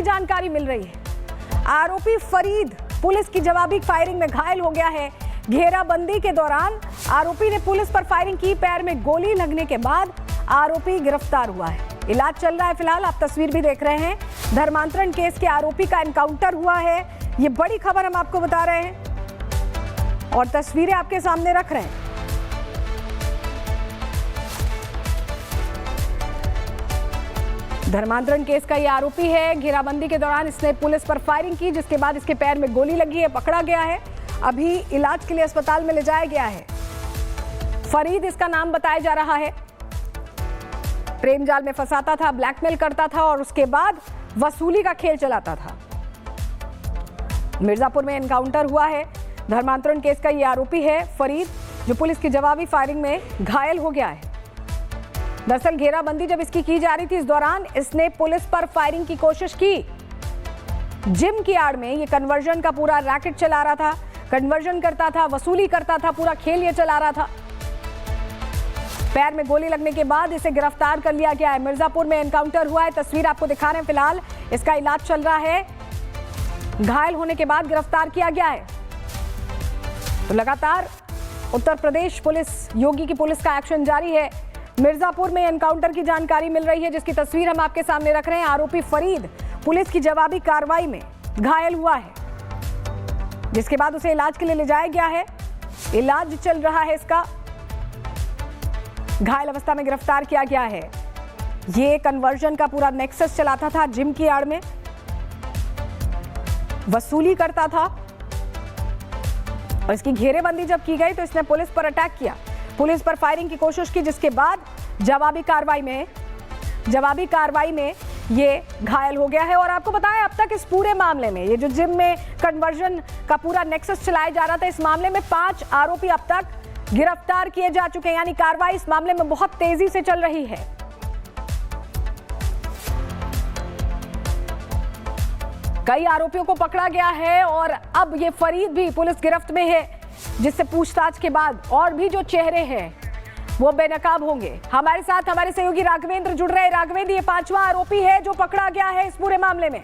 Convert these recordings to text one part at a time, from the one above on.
की जानकारी मिल रही है। आरोपी फरीद पुलिस की जवाबी फायरिंग में घायल हो गया है। घेराबंदी के दौरान आरोपी ने पुलिस पर फायरिंग की। पैर में गोली लगने के बाद आरोपी गिरफ्तार हुआ है। इलाज चल रहा है फिलहाल। आप तस्वीर भी देख रहे हैं। धर्मांतरण केस के आरोपी का एनकाउंटर हुआ है। ये बड़ी खबर हम आपको बता रहे हैं और तस्वीरें आपके सामने रख रहे हैं। धर्मांतरण केस का ये आरोपी है। घेराबंदी के दौरान इसने पुलिस पर फायरिंग की, जिसके बाद इसके पैर में गोली लगी है, पकड़ा गया है। अभी इलाज के लिए अस्पताल में ले जाया गया है। फरीद इसका नाम बताया जा रहा है। प्रेम जाल में फंसाता था, ब्लैकमेल करता था और उसके बाद वसूली का खेल चलाता था। मिर्जापुर में एनकाउंटर हुआ है। धर्मांतरण केस का ये आरोपी है फरीद, जो पुलिस की जवाबी फायरिंग में घायल हो गया है। दरअसल घेराबंदी जब इसकी की जा रही थी, इस दौरान इसने पुलिस पर फायरिंग की कोशिश की। जिम की आड़ में ये कन्वर्जन का पूरा रैकेट चला रहा था। कन्वर्जन करता था, वसूली करता था, पूरा खेल ये चला रहा था। पैर में गोली लगने के बाद इसे गिरफ्तार कर लिया गया है। मिर्जापुर में एनकाउंटर हुआ है। तस्वीर आपको दिखा रहे हैं फिलहाल। इसका इलाज चल रहा है। घायल होने के बाद गिरफ्तार किया गया है। तो लगातार उत्तर प्रदेश पुलिस, योगी की पुलिस का एक्शन जारी है। मिर्जापुर में एनकाउंटर की जानकारी मिल रही है, जिसकी तस्वीर हम आपके सामने रख रहे हैं। आरोपी फरीद पुलिस की जवाबी कार्रवाई में घायल हुआ है, जिसके बाद उसे इलाज के लिए ले जाया गया है। इलाज चल रहा है इसका। घायल अवस्था में गिरफ्तार किया गया है। ये कन्वर्जन का पूरा नेक्सस चलाता था। जिम की आड़ में वसूली करता था और इसकी घेरेबंदी जब की गई तो इसने पुलिस पर अटैक किया, पुलिस पर फायरिंग की कोशिश की, जिसके बाद जवाबी कार्रवाई में ये घायल हो गया है। और आपको बताएं, अब तक इस पूरे मामले में, ये जो जिम में कन्वर्जन का पूरा नेक्सस चलाया जा रहा था, इस मामले में 5 आरोपी अब तक गिरफ्तार किए जा चुके हैं। यानी कार्रवाई इस मामले में बहुत तेजी से चल रही है। कई आरोपियों को पकड़ा गया है और अब ये फरीद भी पुलिस गिरफ्त में है, जिससे पूछताछ के बाद और भी जो चेहरे हैं वो बेनकाब होंगे। हमारे साथ हमारे सहयोगी राघवेंद्र जुड़ रहे हैं। राघवेंद्र, ये 5वां आरोपी है जो पकड़ा गया है इस पूरे मामले में।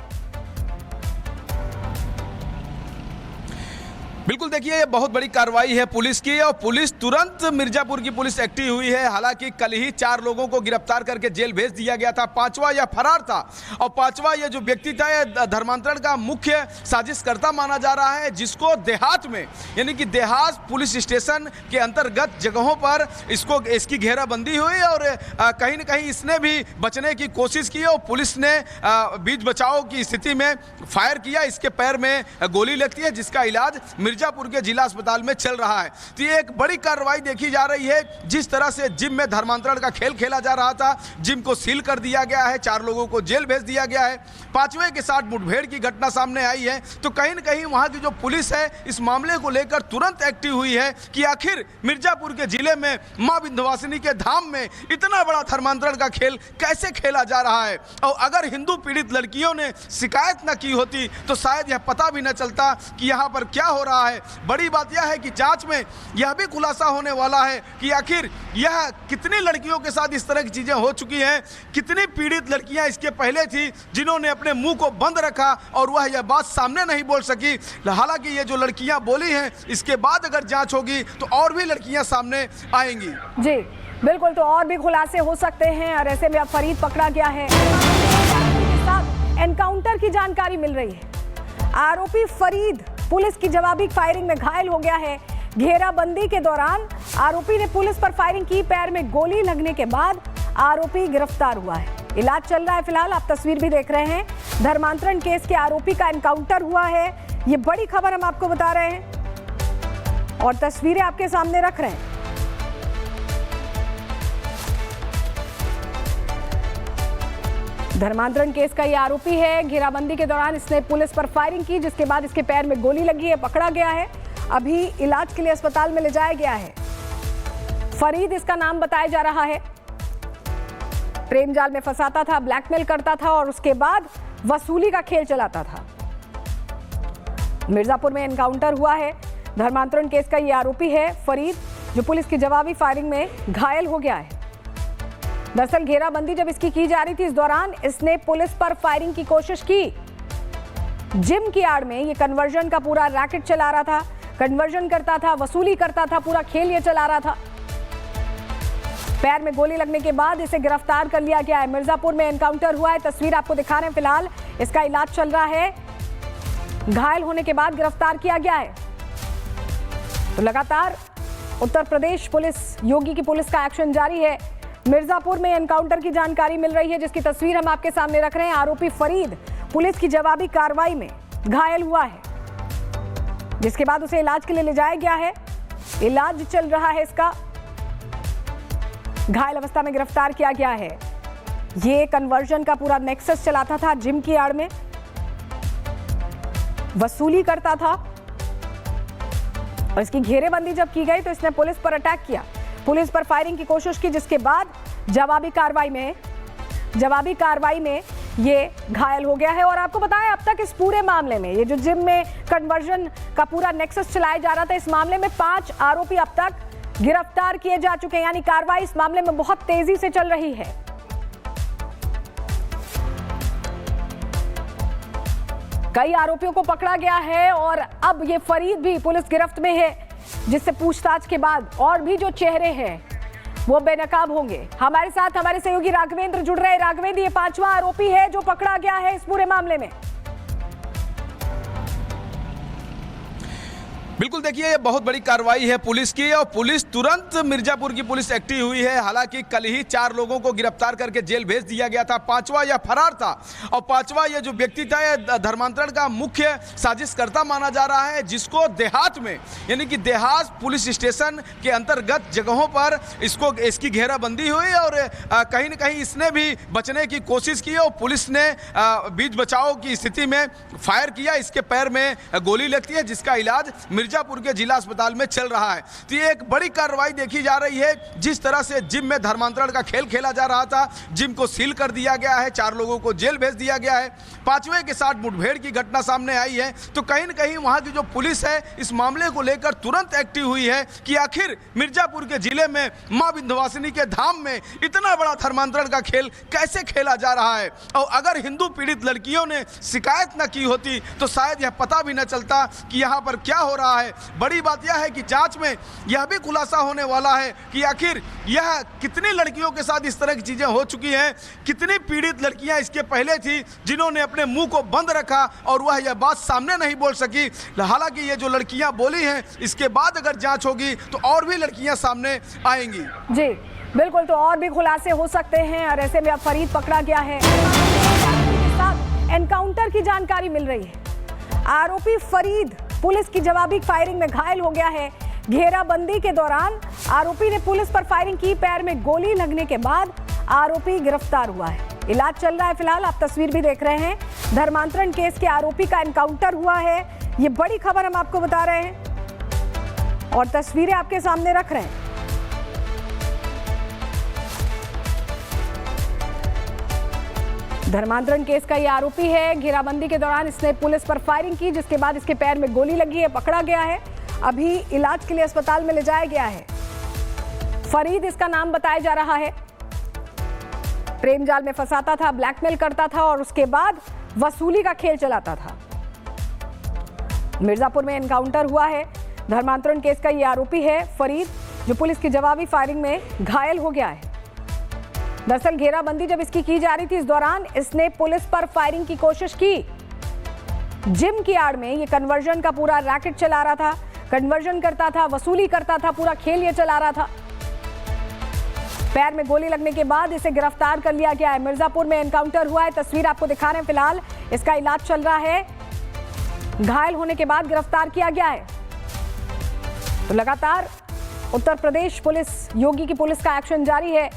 बिल्कुल, देखिए, ये बहुत बड़ी कार्रवाई है पुलिस की और पुलिस तुरंत, मिर्जापुर की पुलिस एक्टिव हुई है। हालांकि कल ही 4 लोगों को गिरफ्तार करके जेल भेज दिया गया था। 5वां यह फरार था और 5वां ये जो व्यक्ति था, ये धर्मांतरण का मुख्य साजिशकर्ता माना जा रहा है, जिसको देहात में, यानी कि देहात पुलिस स्टेशन के अंतर्गत जगहों पर इसकी घेराबंदी हुई और कहीं न कहीं इसने भी बचने की कोशिश की और पुलिस ने बीच बचाव की स्थिति में फायर किया। इसके पैर में गोली लगती है, जिसका इलाज मिर्जापुर के जिला अस्पताल में चल रहा है। तो ये एक बड़ी कार्रवाई देखी जा रही है। जिस तरह से जिम में धर्मांतरण का खेल खेला जा रहा था, जिम को सील कर दिया गया है, 4 लोगों को जेल भेज दिया गया है। 5वें के साथ मुठभेड़ की घटना सामने आई है, तो कहीं न कहीं वहां की जो पुलिस है इस मामले को लेकर तुरंत एक्टिव हुई है कि आखिर मिर्जापुर के जिले में मां विंध्यवासिनी के धाम में इतना बड़ा धर्मांतरण का खेल कैसे खेला जा रहा है। और अगर हिंदू पीड़ित लड़कियों ने शिकायत न की होती तो शायद यह पता भी न चलता कि यहाँ पर क्या हो रहा है। बड़ी बात यह है कि जांच में यह भी खुलासा होने वाला है कि आखिर यह कितनी लड़कियों के साथ इस तरह की चीजें हो चुकी हैं, कितनी पीड़ित लड़कियां इसके पहले थी जिन्होंने अपने मुंह को बंद रखा और वह यह बात सामने नहीं बोल सकी। हालांकि ये जो लड़कियां बोली हैं, इसके बाद अगर जांच होगी तो और भी लड़कियां सामने आएंगी। जी बिल्कुल, तो और भी खुलासे हो सकते हैं और ऐसे में अब फरीद पकड़ा गया है। एनकाउंटर की जानकारी मिल रही है। आरोपी फरीद पुलिस की जवाबी फायरिंग में घायल हो गया है। घेराबंदी के दौरान आरोपी ने पुलिस पर फायरिंग की। पैर में गोली लगने के बाद आरोपी गिरफ्तार हुआ है। इलाज चल रहा है फिलहाल। आप तस्वीर भी देख रहे हैं। धर्मांतरण केस के आरोपी का एनकाउंटर हुआ है। ये बड़ी खबर हम आपको बता रहे हैं और तस्वीरें आपके सामने रख रहे हैं। धर्मांतरण केस का ये आरोपी है। घेराबंदी के दौरान इसने पुलिस पर फायरिंग की, जिसके बाद इसके पैर में गोली लगी है, पकड़ा गया है। अभी इलाज के लिए अस्पताल में ले जाया गया है। फरीद इसका नाम बताया जा रहा है। प्रेम जाल में फंसाता था, ब्लैकमेल करता था और उसके बाद वसूली का खेल चलाता था। मिर्जापुर में एनकाउंटर हुआ है। धर्मांतरण केस का ये आरोपी है फरीद, जो पुलिस की जवाबी फायरिंग में घायल हो गया है। दरअसल घेराबंदी जब इसकी की जा रही थी, इस दौरान इसने पुलिस पर फायरिंग की कोशिश की। जिम की आड़ में ये कन्वर्जन का पूरा रैकेट चला रहा था, कन्वर्जन करता था, वसूली करता था, पूरा खेल ये चला रहा था। पैर में गोली लगने के बाद इसे गिरफ्तार कर लिया गया है। मिर्जापुर में एनकाउंटर हुआ है, तस्वीर आपको दिखा रहे हैं फिलहाल। इसका इलाज चल रहा है। घायल होने के बाद गिरफ्तार किया गया है। तो लगातार उत्तर प्रदेश पुलिस, योगी की पुलिस का एक्शन जारी है। मिर्जापुर में एनकाउंटर की जानकारी मिल रही है, जिसकी तस्वीर हम आपके सामने रख रहे हैं। आरोपी फरीद पुलिस की जवाबी कार्रवाई में घायल हुआ है, जिसके बाद उसे इलाज के लिए ले जाया गया है। इलाज चल रहा है इसका। घायल अवस्था में गिरफ्तार किया गया है। ये कन्वर्जन का पूरा नेक्सस चलाता था, जिम की आड़ में वसूली करता था और इसकी घेरेबंदी जब की गई तो इसने पुलिस पर अटैक किया, पुलिस पर फायरिंग की कोशिश की, जिसके बाद जवाबी कार्रवाई में ये घायल हो गया है। और आपको बताएं, अब तक इस पूरे मामले में, ये जो जिम में कन्वर्जन का पूरा नेक्सस चलाया जा रहा था, इस मामले में 5 आरोपी अब तक गिरफ्तार किए जा चुके हैं। यानी कार्रवाई इस मामले में बहुत तेजी से चल रही है। कई आरोपियों को पकड़ा गया है और अब ये फरीद भी पुलिस गिरफ्त में है, जिससे पूछताछ के बाद और भी जो चेहरे हैं वो बेनकाब होंगे। हमारे साथ हमारे सहयोगी राघवेंद्र जुड़ रहे हैं। राघवेंद्र, ये 5वां आरोपी है जो पकड़ा गया है इस पूरे मामले में। बिल्कुल, देखिए ये बहुत बड़ी कार्रवाई है पुलिस की और पुलिस तुरंत, मिर्जापुर की पुलिस एक्टिव हुई है। हालांकि कल ही 4 लोगों को गिरफ्तार करके जेल भेज दिया गया था। 5वां यह फरार था और 5वां ये जो व्यक्ति था ये धर्मांतरण का मुख्य साजिशकर्ता माना जा रहा है, जिसको देहात में, यानी कि देहात पुलिस स्टेशन के अंतर्गत जगहों पर इसकी घेराबंदी हुई और कहीं न कहीं इसने भी बचने की कोशिश की और पुलिस ने बीच बचाव की स्थिति में फायर किया। इसके पैर में गोली लगती है, जिसका इलाज मिर्जापुर के जिला अस्पताल में चल रहा है। तो ये एक बड़ी कार्रवाई देखी जा रही है। जिस तरह से जिम में धर्मांतरण का खेल खेला जा रहा था, जिम को सील कर दिया गया है, 4 लोगों को जेल भेज दिया गया है। 5वें के साथ मुठभेड़ की घटना सामने आई है, तो कहीं न कहीं वहां की जो पुलिस है इस मामले को लेकर तुरंत एक्टिव हुई है कि आखिर मिर्जापुर के जिले में मां विंध्यवासिनी के धाम में इतना बड़ा धर्मांतरण का खेल कैसे खेला जा रहा है। और अगर हिंदू पीड़ित लड़कियों ने शिकायत न की होती तो शायद यह पता भी न चलता कि यहाँ पर क्या हो रहा है। बड़ी बात यह है कि जांच में यह भी खुलासा होने वाला है कि आखिर यह कितनी लड़कियों के साथ इस तरह की चीजें हो चुकी हैं, कितनी पीड़ित लड़कियां इसके पहले थी जिन्होंने अपने मुंह को बंद रखा और वह यह बात सामने नहीं बोल सकी। हालांकि ये जो लड़कियां बोली हैं, इसके बाद अगर जांच होगी तो और भी लड़कियां सामने आएंगी। जी बिल्कुल, तो और भी खुलासे हो सकते हैं और ऐसे में अब फरीद पकड़ा गया है। एनकाउंटर की जानकारी मिल रही है। आरोपी फरीद पुलिस की जवाबी फायरिंग में घायल हो गया है। घेराबंदी के दौरान आरोपी ने पुलिस पर फायरिंग की, पैर में गोली लगने के बाद आरोपी गिरफ्तार हुआ है। इलाज चल रहा है फिलहाल, आप तस्वीर भी देख रहे हैं। धर्मांतरण केस के आरोपी का एनकाउंटर हुआ है, ये बड़ी खबर हम आपको बता रहे हैं और तस्वीरें आपके सामने रख रहे हैं। धर्मांतरण केस का ये आरोपी है। घेराबंदी के दौरान इसने पुलिस पर फायरिंग की, जिसके बाद इसके पैर में गोली लगी है, पकड़ा गया है। अभी इलाज के लिए अस्पताल में ले जाया गया है। फरीद इसका नाम बताया जा रहा है। प्रेम जाल में फंसाता था, ब्लैकमेल करता था और उसके बाद वसूली का खेल चलाता था। मिर्जापुर में एनकाउंटर हुआ है। धर्मांतरण केस का ये आरोपी है फरीद, जो पुलिस की जवाबी फायरिंग में घायल हो गया है। दरअसल घेराबंदी जब इसकी की जा रही थी, इस दौरान इसने पुलिस पर फायरिंग की कोशिश की। जिम की आड़ में ये कन्वर्जन का पूरा रैकेट चला रहा था, कन्वर्जन करता था, वसूली करता था, पूरा खेल ये चला रहा था। पैर में गोली लगने के बाद इसे गिरफ्तार कर लिया गया है। मिर्जापुर में एनकाउंटर हुआ है, तस्वीर आपको दिखा रहे हैं फिलहाल। इसका इलाज चल रहा है। घायल होने के बाद गिरफ्तार किया गया है। तो लगातार उत्तर प्रदेश पुलिस, योगी की पुलिस का एक्शन जारी है।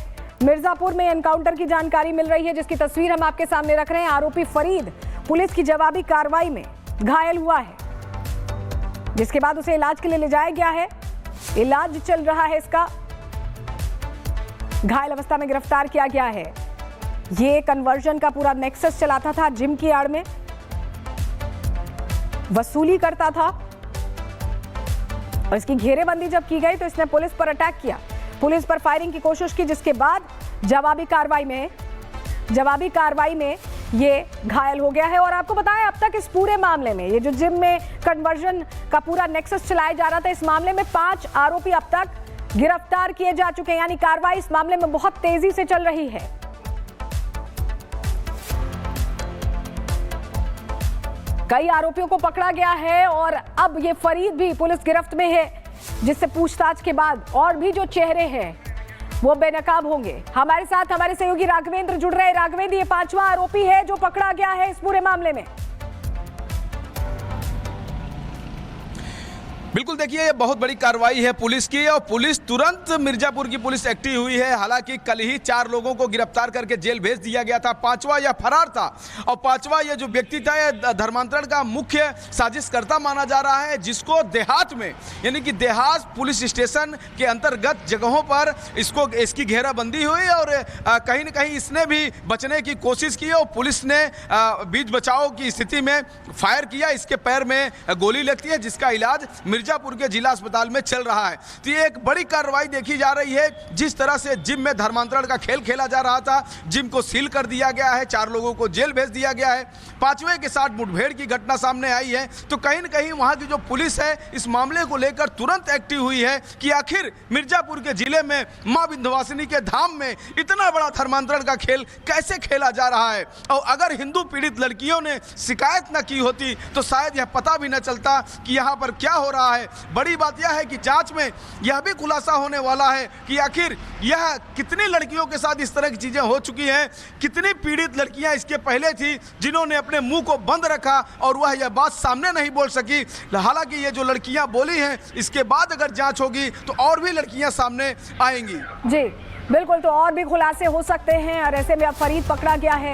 मिर्जापुर में एनकाउंटर की जानकारी मिल रही है, जिसकी तस्वीर हम आपके सामने रख रहे हैं। आरोपी फरीद पुलिस की जवाबी कार्रवाई में घायल हुआ है, जिसके बाद उसे इलाज के लिए ले जाया गया है। इलाज चल रहा है इसका। घायल अवस्था में गिरफ्तार किया गया है। ये कन्वर्जन का पूरा नेक्सस चलाता था, जिम की आड़ में वसूली करता था और इसकी घेरेबंदी जब की गई तो इसने पुलिस पर अटैक किया, पुलिस पर फायरिंग की कोशिश की, जिसके बाद जवाबी कार्रवाई में ये घायल हो गया है। और आपको बताएं, अब तक इस पूरे मामले में, ये जो जिम में कन्वर्जन का पूरा नेक्सस चलाया जा रहा था, इस मामले में 5 आरोपी अब तक गिरफ्तार किए जा चुके हैं। यानी कार्रवाई इस मामले में बहुत तेजी से चल रही है। कई आरोपियों को पकड़ा गया है और अब ये फरीद भी पुलिस गिरफ्त में है, जिससे पूछताछ के बाद और भी जो चेहरे हैं वो बेनकाब होंगे। हमारे साथ हमारे सहयोगी राघवेंद्र जुड़ रहे हैं। राघवेंद्र, ये 5वां आरोपी है जो पकड़ा गया है इस पूरे मामले में। बिल्कुल, देखिए ये बहुत बड़ी कार्रवाई है पुलिस की और पुलिस तुरंत मिर्जापुर की पुलिस एक्टिव हुई है। हालांकि कल ही 4 लोगों को गिरफ्तार करके जेल भेज दिया गया था। 5वां यह फरार था और 5वां ये जो व्यक्ति था ये धर्मांतरण का मुख्य साजिशकर्ता माना जा रहा है, जिसको देहात में, यानी कि देहात पुलिस स्टेशन के अंतर्गत जगहों पर इसकी घेराबंदी हुई और कहीं न कहीं इसने भी बचने की कोशिश की और पुलिस ने बीच बचाव की स्थिति में फायर किया। इसके पैर में गोली लगती है, जिसका इलाज मिर्जापुर के जिला अस्पताल में चल रहा है। तो ये एक बड़ी कार्रवाई देखी जा रही है। जिस तरह से जिम में धर्मांतरण का खेल खेला जा रहा था, जिम को सील कर दिया गया है, 4 लोगों को जेल भेज दिया गया है, 5वें के साथ मुठभेड़ की घटना सामने आई है। तो कहीं न कहीं वहां की जो पुलिस है इस मामले को लेकर तुरंत एक्टिव हुई है कि आखिर मिर्जापुर के जिले में मां विंध्यवासिनी के धाम में इतना बड़ा धर्मांतरण का खेल कैसे खेला जा रहा है। और अगर हिंदू पीड़ित लड़कियों ने शिकायत न की होती तो शायद यह पता भी न चलता कि यहाँ पर क्या हो रहा है। बड़ी बात यह है कि जांच में यह भी खुलासा होने वाला है कि आखिर यह कितनी लड़कियों के साथ इस तरह की चीजें हो चुकी हैं, कितनी पीड़ित लड़कियां इसके पहले थी जिन्होंने अपने मुंह को बंद रखा और वह यह बात सामने नहीं बोल सकी। हालांकि ये जो लड़कियां बोली हैं, इसके बाद अगर जांच होगी तो और भी लड़कियां सामने आएंगी। जी बिल्कुल, तो और भी खुलासे हो सकते हैं और ऐसे में अब फरीद पकड़ा गया है।